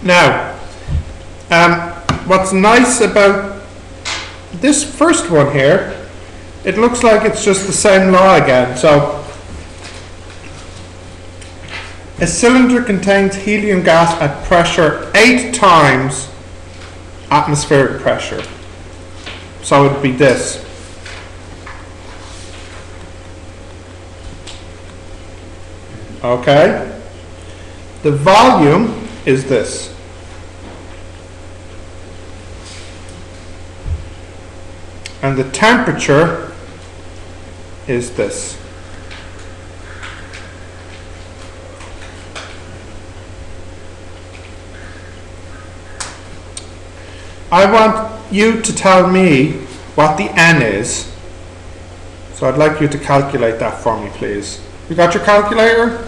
Now, what's nice about this first one here, it looks like it's just the same law again. So, a cylinder contains helium gas at pressure 8 times atmospheric pressure. So it would be this. Okay? The volume is this. And the temperature is this. I want you to tell me what the N is. So I'd like you to calculate that for me, please. You got your calculator?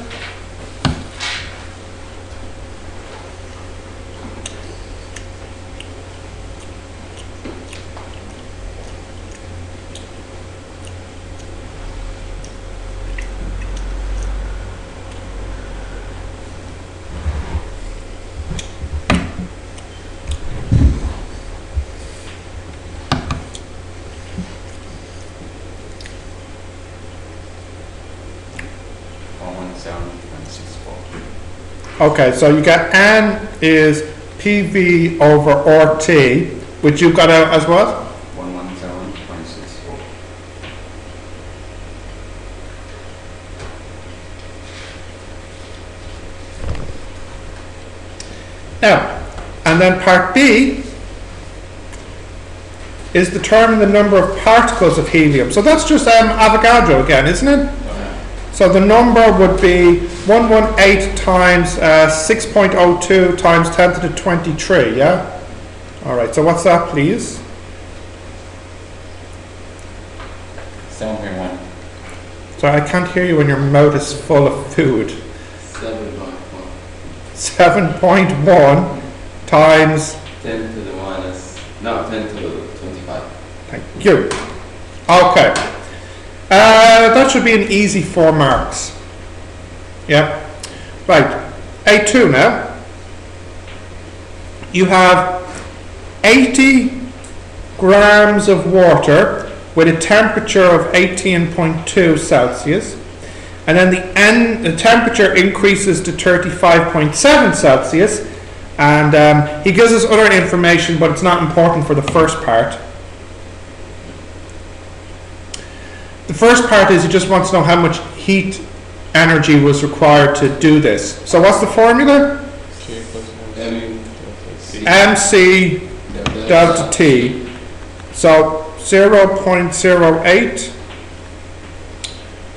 Okay, so you get N is PV over RT, which you've got out as what? 117.64. Now, and then part B is determine the number of particles of helium. So that's just Avogadro again, isn't it? So the number would be 118 times 6.02 times 10 to the 23, yeah? All right, so what's that, please? 7.1. So I can't hear you when your mouth is full of food. 7.1 times 10 to the minus, no, 10 to the 25. Thank you. Okay. That should be an easy 4 marks. Yeah. Right. A2 now. You have 80 grams of water with a temperature of 18.2 Celsius. And then the temperature increases to 35.7 Celsius. And he gives us other information, but it's not important for the first part. The first part is he just wants to know how much heat energy was required to do this. So what's the formula? MC delta T. So 0.08,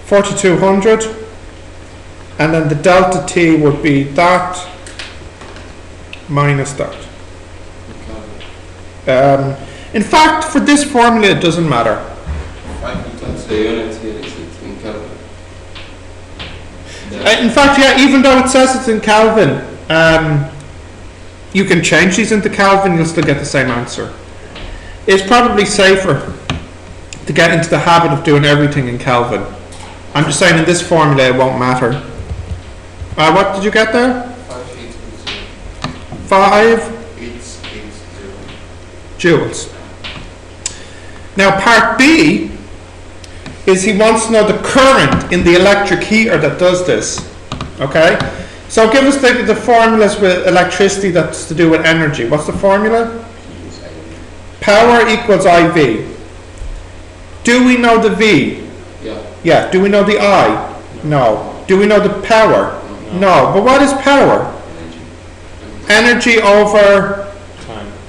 4200, and then the delta T would be that minus that. In fact, for this formula, it doesn't matter. The unit here is in Kelvin. In fact, yeah, even though it says it's in Kelvin, you can change these into Kelvin, you'll still get the same answer. It's probably safer to get into the habit of doing everything in Kelvin. I'm just saying in this formula it won't matter. What did you get there? 5880 joules. Now part B is he wants to know the current in the electric heater that does this. Okay? So give us the formulas with electricity that's to do with energy. What's the formula? Power equals IV. Do we know the V? Yeah. Do we know the I? No. Do we know the power? No. But what is power? Energy over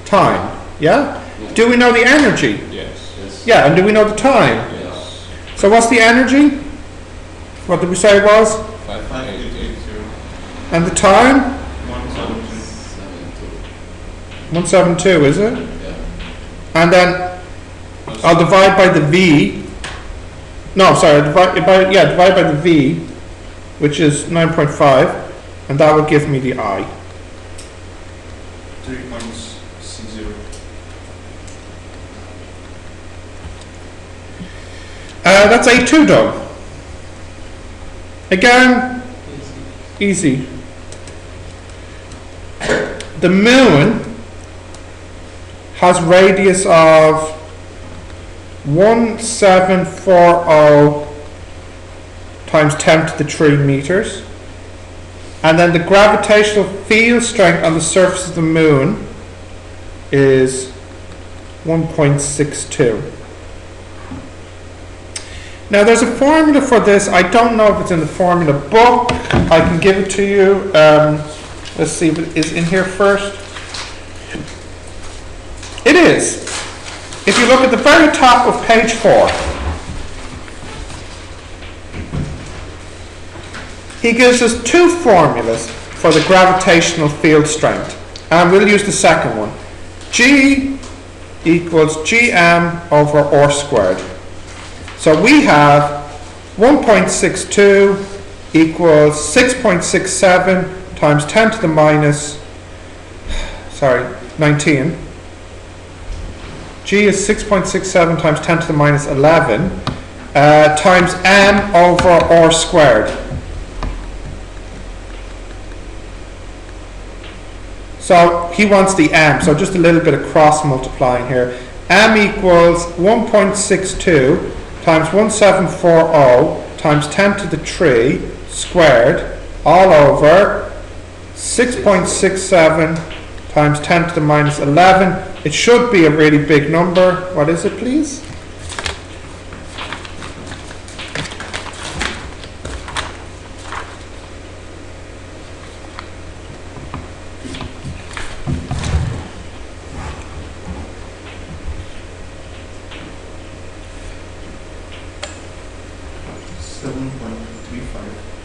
time. Yeah? Do we know the energy? Yes. Yeah, and do we know the time? Yes. So what's the energy? What did we say it was? 5880. And the time? 172. 172, is it? Yeah. And then I'll divide by the V. No, sorry, divide by the V, which is 9.5, and that would give me the I. 3.60. That's A2 done. Again, easy. the moon has radius of 1740 times 10 to the 3 meters. And then the gravitational field strength on the surface of the moon is 1.62. Now there's a formula for this. I don't know if it's in the formula book. I can give it to you. Let's see if it is in here first. It is. If you look at the very top of page 4, he gives us two formulas for the gravitational field strength. And we'll use the second one. G equals gm over r squared. So we have 1.62 equals 6.67 times 10 to the minus, 19. G is 6.67 times 10 to the minus 11 times m over r squared. So he wants the m, so just a little bit of cross multiplying here. M equals 1.62 times 1740 times 10 to the 3 squared all over 6.67 times 10 to the minus 11. It should be a really big number. What is it, please?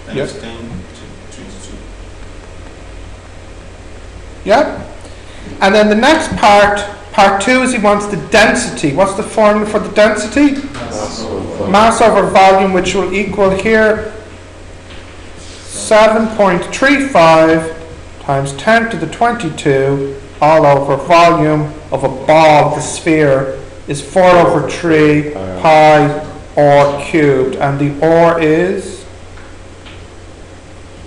Times 10 to 22. Yeah. And then the next part 2, is he wants the density. What's the formula for the density? Mass over volume, which will equal here 7.35 times 10 to the 22 all over volume of a ball. The sphere is 4 over 3 pi r cubed, and the r is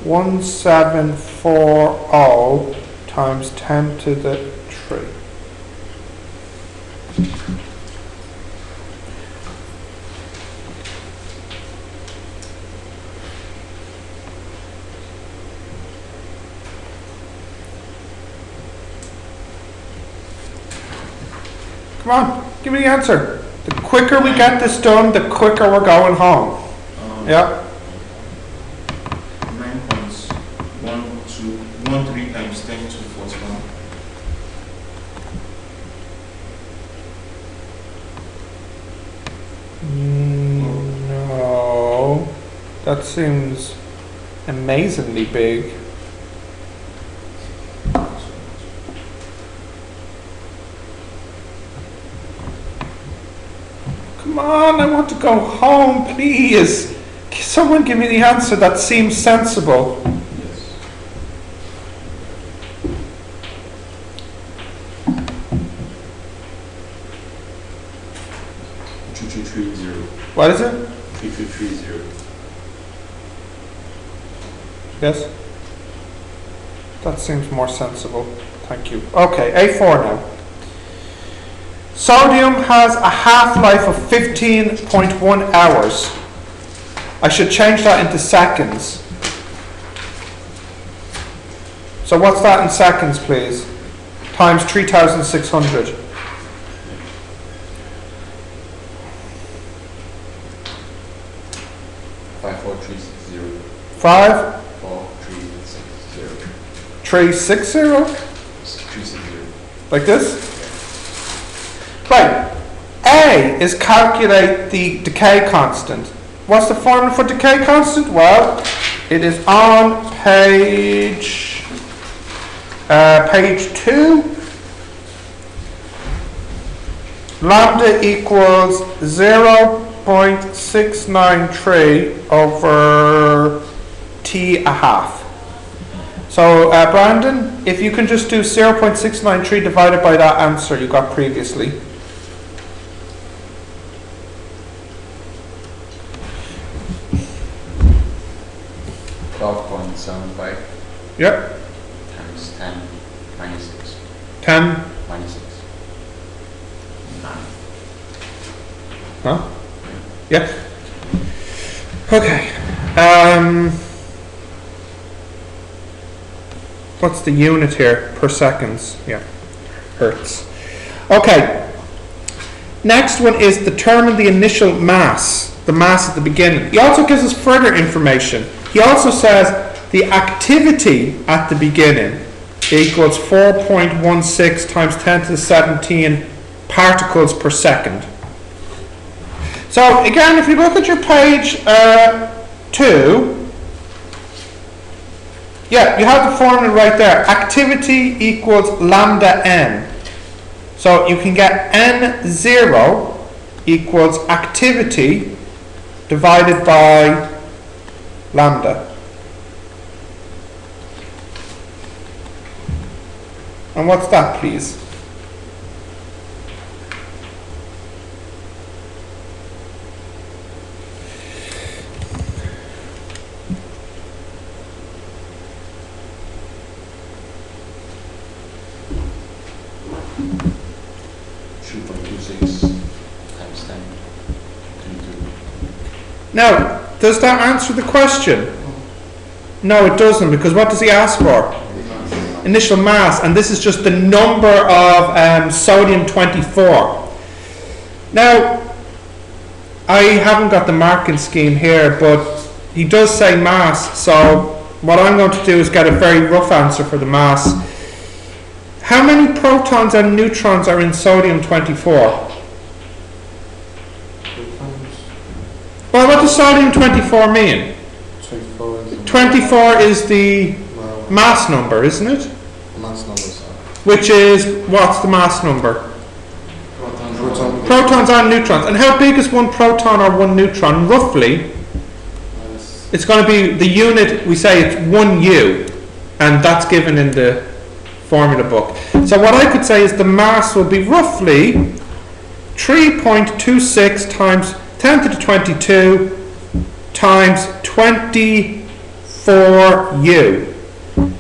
1740 times 10 to the 3. Come on, give me the answer. The quicker we get this done, the quicker we're going home. Yeah. 9.13 times 10 to 41. No, that seems amazingly big. Come on, I want to go home, please. Someone give me the answer that seems sensible. Yes. What is it? 3330. Yes? That seems more sensible. Thank you. Okay, A4 now. Sodium has a half-life of 15.1 hours. I should change that into seconds. So what's that in seconds, please? Times 3,600. 54360. 54360. 360. Like this? Right. A is calculate the decay constant. What's the formula for decay constant? Well, it is on page 2. Lambda equals 0.693 over t a half. So Brandon, if you can just do 0.693 divided by that answer you got previously. $12.75 Yep. times 10 minus 6. 10? Minus 6. Huh? Yeah. Okay. What's the unit here? Per seconds. Yeah. Hertz. Okay. Next one is determine the initial mass. The mass at the beginning. He also gives us further information. He also says the activity at the beginning equals 4.16 times 10 to the 17 particles per second. So again, if you look at your page 2, yeah, you have the formula right there. Activity equals lambda n. So you can get n0 equals activity divided by lambda. And what's that, please? Now, does that answer the question? No, it doesn't, because what does he ask for? Initial mass, and this is just the number of sodium 24. Now, I haven't got the marking scheme here, but he does say mass, so what I'm going to do is get a very rough answer for the mass. How many protons and neutrons are in sodium 24? Well, what does sodium 24 mean? 24 is the mass number, isn't it? Mass number, sir. Which is, what's the mass number? Protons and neutrons. And how big is one proton or one neutron? Roughly, it's going to be the unit, we say it's 1U, and that's given in the formula book. So what I could say is the mass will be roughly 3.26 times 10 to the 22 times 24U. Do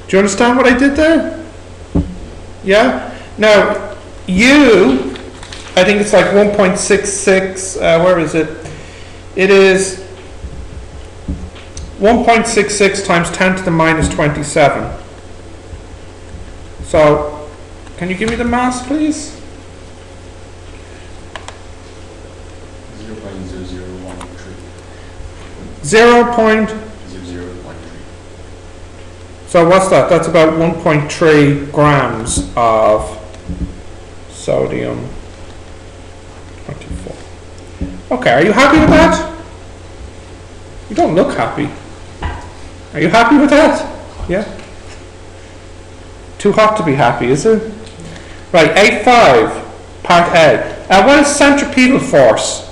you understand what I did there? Yeah? Now, U, I think it's like 1.66, where is it? It is 1.66 times 10 to the minus 27. So, can you give me the mass, please? 0.0013. So what's that? That's about 1.3 grams of sodium 24. Okay, are you happy with that? You don't look happy. Are you happy with that? Yeah? Too hot to be happy, is it? Right, 8.5, part A. What is centripetal force?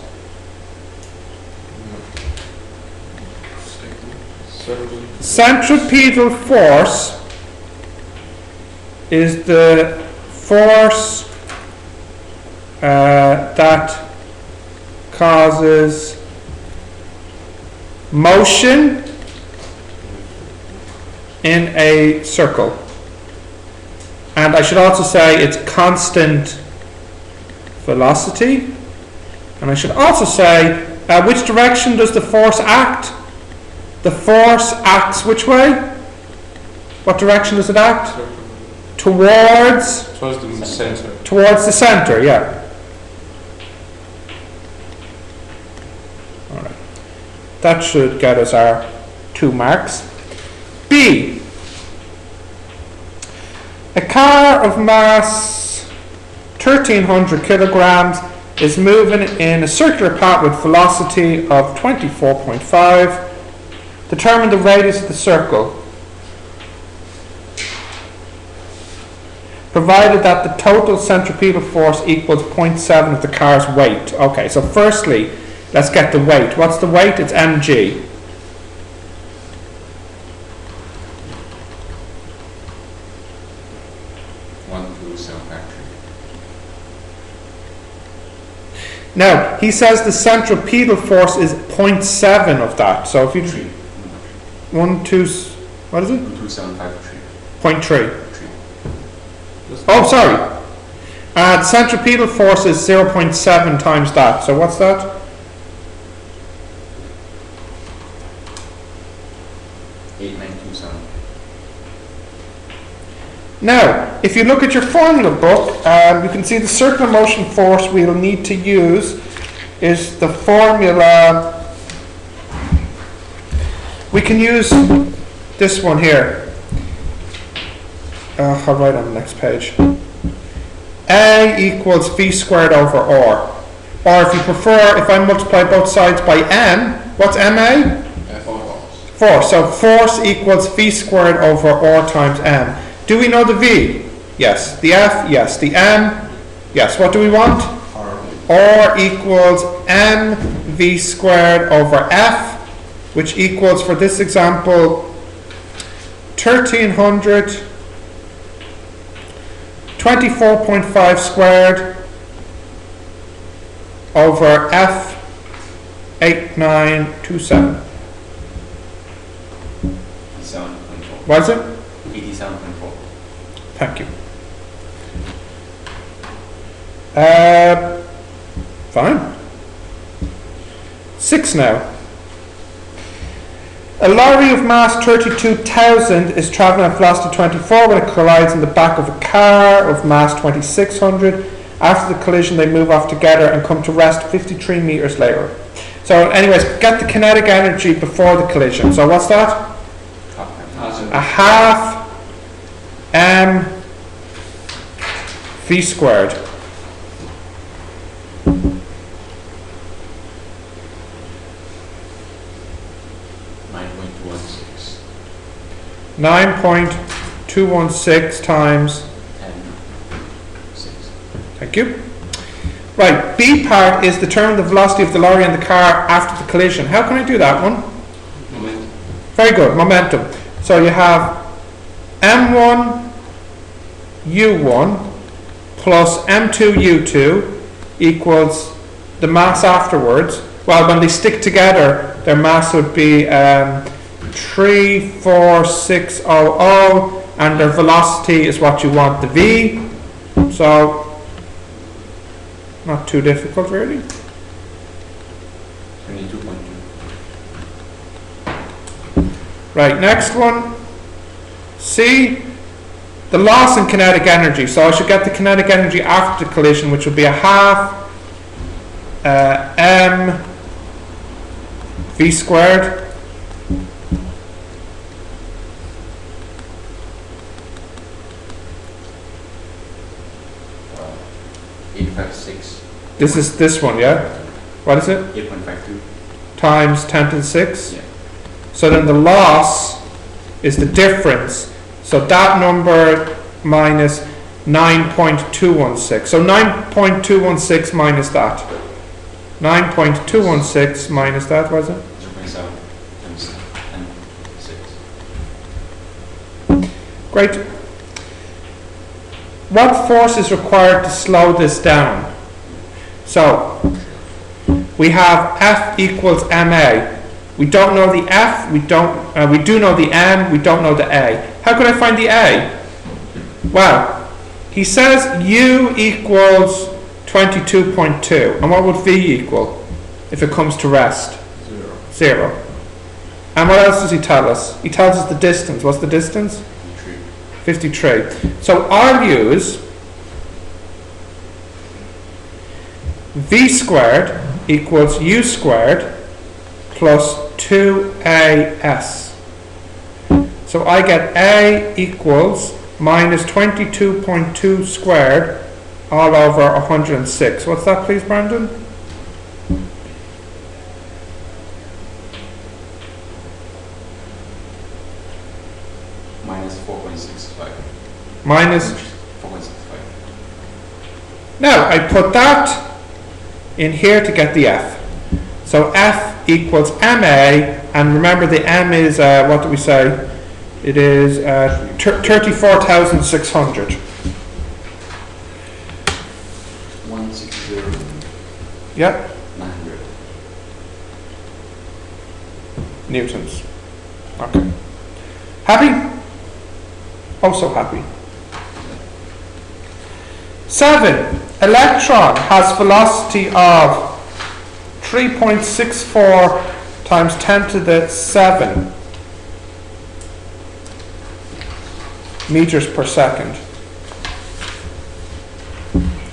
Centripetal force is the force that causes motion in a circle. And I should also say it's constant velocity. And I should also say, which direction does the force act? The force acts which way? What direction does it act? Towards the center. Towards the center, yeah. All right. That should get us our 2 marks. B. A car of mass 1,300 kilograms is moving in a circular path with velocity of 24.5. Determine the radius of the circle, provided that the total centripetal force equals 0.7 of the car's weight. Okay, so firstly, let's get the weight. What's the weight? It's mg. Now, he says the centripetal force is 0.7 of that. So if you... 1, 2... What is it? 2.753. 0.3. Oh, sorry. The centripetal force is 0.7 times that. So what's that? Now, if you look at your formula book, you can see the circular motion force we'll need to use is the formula. We can use this one here. I'll write on the next page. A equals V squared over R. Or if you prefer, if I multiply both sides by M, what's MA? 4. So force equals V squared over R times M. Do we know the V? Yes. The F? Yes. The M? Yes. What do we want? R equals mv squared over F, which equals, for this example, 1300 24.5 squared over F 8927. 87.4. What is it? 87.4. Thank you. Fine. 6 now. A lorry of mass 32,000 is travelling at velocity 24 when it collides in the back of a car of mass 2,600. After the collision, they move off together and come to rest 53 meters later. So anyways, get the kinetic energy before the collision. So what's that? A half m v squared. .216 times 10.6. Thank you. Right, B part is determine the velocity of the lorry and the car after the collision. How can I do that one? Momentum. Very good, momentum. So you have m1 u1 plus m2 u2 equals the mass afterwards. Well, when they stick together, their mass would be 34600, and their velocity is what you want, the v. So not too difficult, really. 22.2. Right, next one. C, the loss in kinetic energy. So I should get the kinetic energy after the collision, which would be a half m v squared. This is this one, yeah? What is it? 8.52. Times 10 to the 6? Yeah. So then the loss is the difference. So that number minus 9.216. So 9.216 minus that. 9.216 minus that, was it? 0.7 times 10.6. Great. What force is required to slow this down? So we have F equals ma. We don't know the F. We do know the m. We don't know the a. How could I find the a? Well, he says u equals 22.2, and what would v equal if it comes to rest? 0. And what else does he tell us? He tells us the distance. What's the distance? 53. So I'll use v squared equals u squared plus 2as. So I get a equals minus 22.2 squared all over 106. What's that, please, Brandon? Minus 4.65. Minus. 4.65. Now I put that in here to get the F. So F equals MA, and remember the M is, what do we say? It is 34,600. 160. Yeah, 900. newtons. Okay. Happy? Oh, so happy. 7. Electron has velocity of 3.64 times 10 to the 7 meters per second.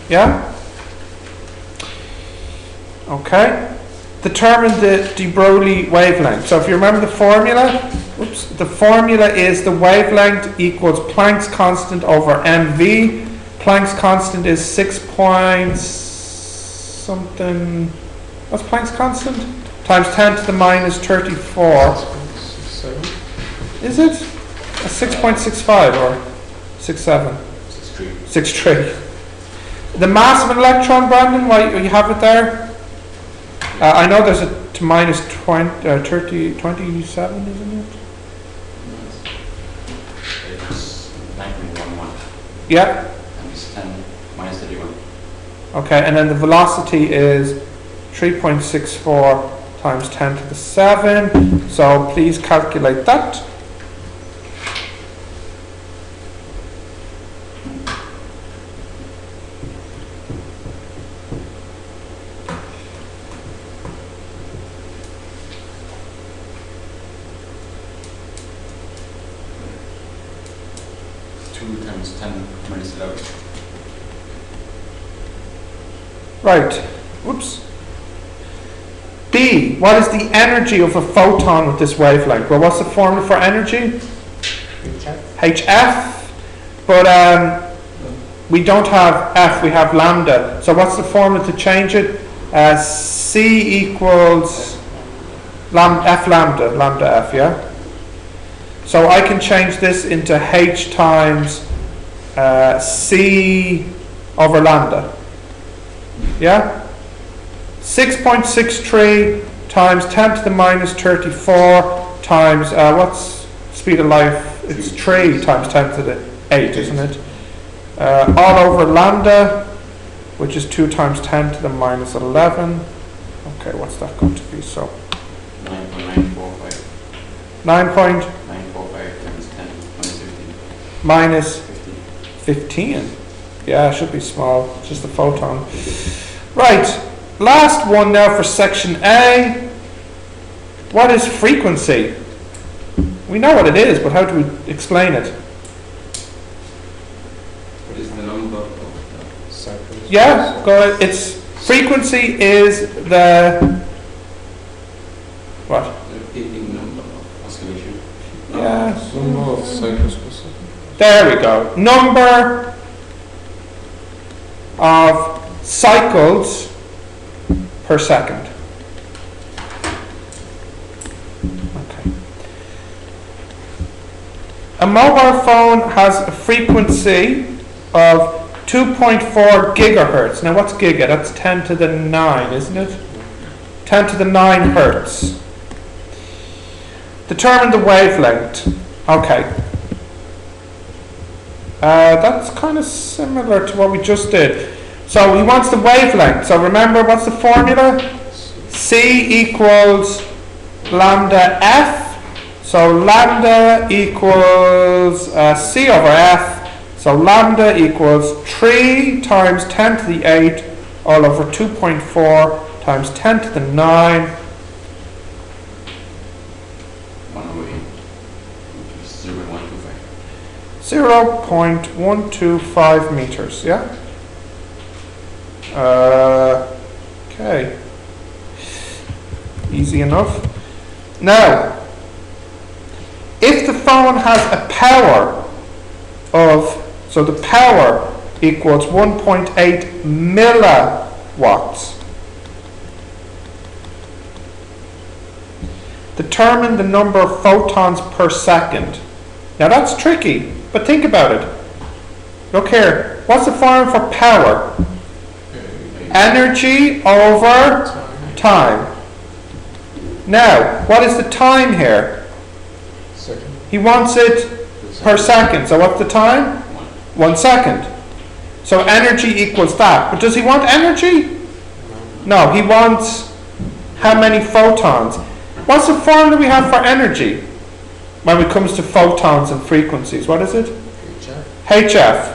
Yeah? Okay. Determine the de Broglie wavelength. So if you remember the formula, the formula is the wavelength equals Planck's constant over mv. Planck's constant is 6 point something. What's Planck's constant? Times 10 to the minus 34. 7? Is it? A 6.65 or 6.7? 6.3. The mass of an electron, Brandon, why you have it there? I know there's a to minus 27, isn't it? It's 9.11. Yeah. And it's 10 minus 31. Okay, and then the velocity is 3.64 times 10 to the 7. So please calculate that. Right. Whoops. B. What is the energy of a photon with this wavelength? Well, what's the formula for energy? HF. But we don't have F, we have lambda. So what's the formula to change it? C equals F lambda, lambda F, yeah? So I can change this into H times C over lambda. Yeah? 6.63 times 10 to the minus 34 times, what's speed of light? It's 3 times 10 to the 8, isn't it? All over lambda, which is 2 times 10 to the minus 11. Okay, what's that going to be? So 9.945. 9.945 times 10 minus 15. minus 15. Yeah, it should be small, it's just a photon. Right, last one now for section A. What is frequency? We know what it is, but how do we explain it? What is the number of the Cycles. Yeah, go ahead. It's frequency is the what? repeating number of oscillation? Yeah. Number of cycles per second. There we go. Number of cycles per second. Okay. A mobile phone has a frequency of 2.4 gigahertz. Now what's giga? That's 10 to the 9, isn't it? 10 to the 9 hertz. Determine the wavelength. Okay. That's kind of similar to what we just did. So he wants the wavelength. So remember, what's the formula? C equals lambda F. So lambda equals C over F. So lambda equals 3 times 10 to the 8 all over 2.4 times 10 to the 9. 108, which is 0.125 meters, yeah? Okay. Easy enough. Now, if the phone has a power of, so the power equals 1.8 milliwatts. Determine the number of photons per second. Now that's tricky, but think about it. Look here. What's the formula for power? Energy over time. Now, what is the time here? Second. He wants it per second. So what's the time? 1 second. So energy equals that. But does he want energy? No, he wants how many photons. What's the formula we have for energy when it comes to photons and frequencies? What is it? HF. HF.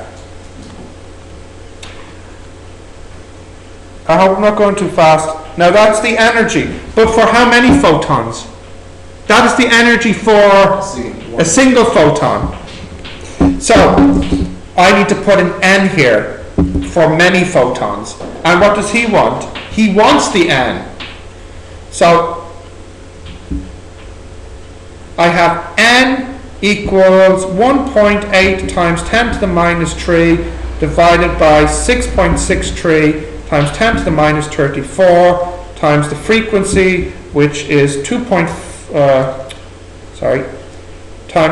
I hope I'm not going too fast. Now that's the energy. But for how many photons? That is the energy for a single photon. So I need to put an N here for many photons. And what does he want? He wants the N. So I have N equals 1.8 times 10 to the minus 3 divided by 6.63 times 10 to the minus 34 times the frequency, which is times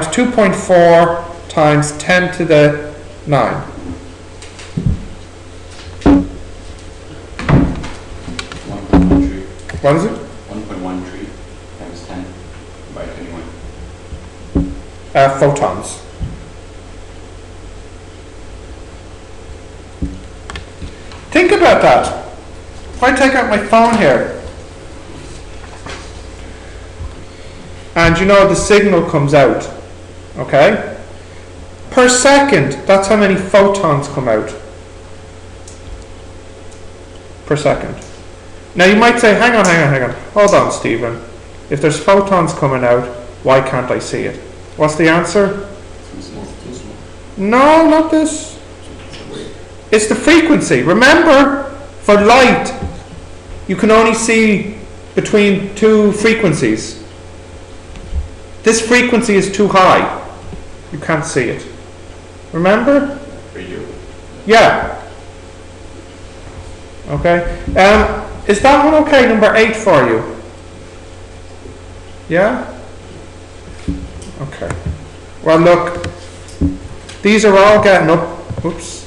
2.4 times 10 to the 9. 1.13. What is it? 1.13 times 10 by 21. Photons. Think about that. If I take out my phone here, and you know the signal comes out, okay? Per second, that's how many photons come out. Per second. Now you might say, hang on. Hold on, Stephen. If there's photons coming out, why can't I see it? What's the answer? Too small. No, not this. It's the frequency. Remember, for light, you can only see between two frequencies. This frequency is too high. You can't see it. Remember? For you. Yeah. Okay. Is that one okay? Number 8 for you? Yeah? Okay. Well, look. These are all getting up. Oops.